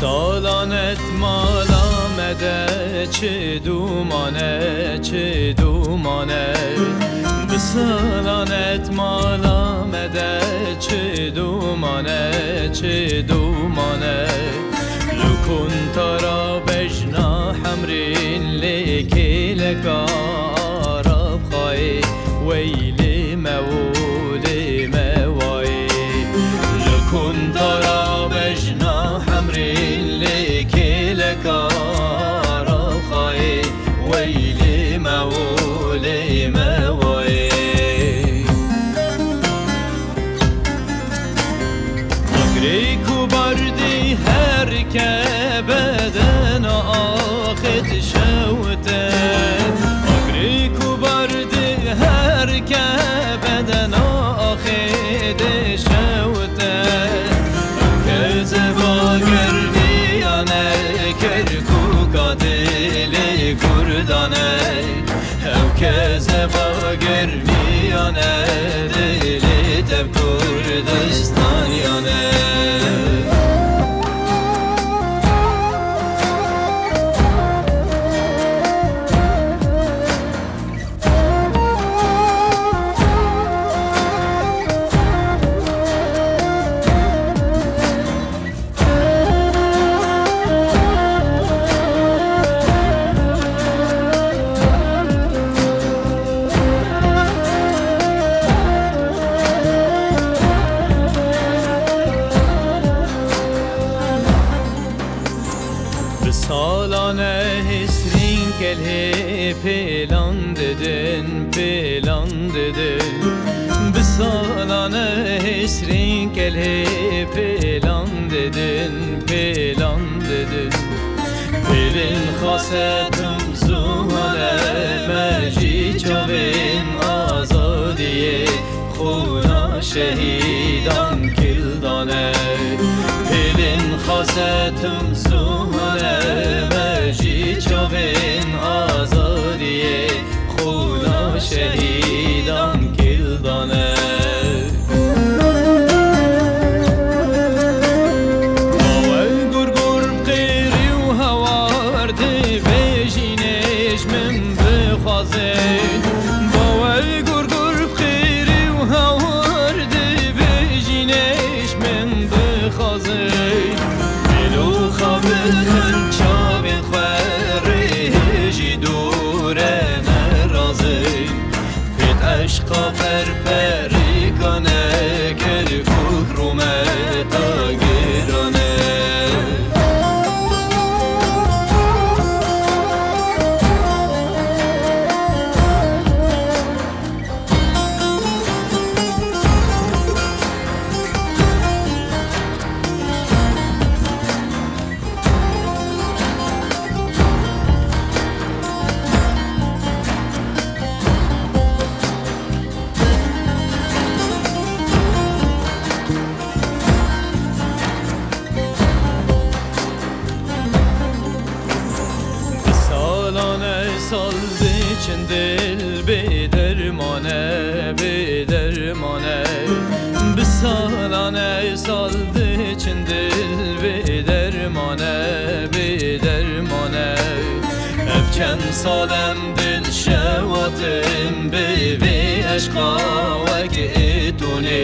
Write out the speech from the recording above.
سالانت مالامده چه دومانه چه دومانه بسالانت مالامده چه دومانه چه دومانه لکن ترا بجنا حمرین لیکی لکارب خواهی ویلی مولی موایی لکن ترا بجنا حمرین لیکی لکارب خواهی ویلی مولی موایی اگریکو بردی هر که بدن آخت شوته اگریکو بردی هر که بدن آخت شوته که زبا گردیانه کرکو قاتلی کردانه او که زبا گردیانه دلی تب کردستانیانه سالانه هسرین کله پیلان dedin پیلان dedin بسالانه هسرین کله پیلان dedin پیلان dedin پیلین خاصتم زوانه مجی چوین آزادیه خونا شهیدان کلدانه پیلین خاصتم زوانه مجی چوین آزادیه خونا شهیدان کلدانه باوی گرگرم قیری و هوارده بجینش من بخوازید باوی گرگرم قیری و هوارده بجینش من بخوازید بلو خابتن چاوین خوره جی دوره نرازی پیت عشقا پرپری کنه که فکرومه تا گرانه saldı için dil bedermane bedermane bisalane saldı için dil bedermane bedermane efken salem dil şevatin bevi aşka ve ki etuni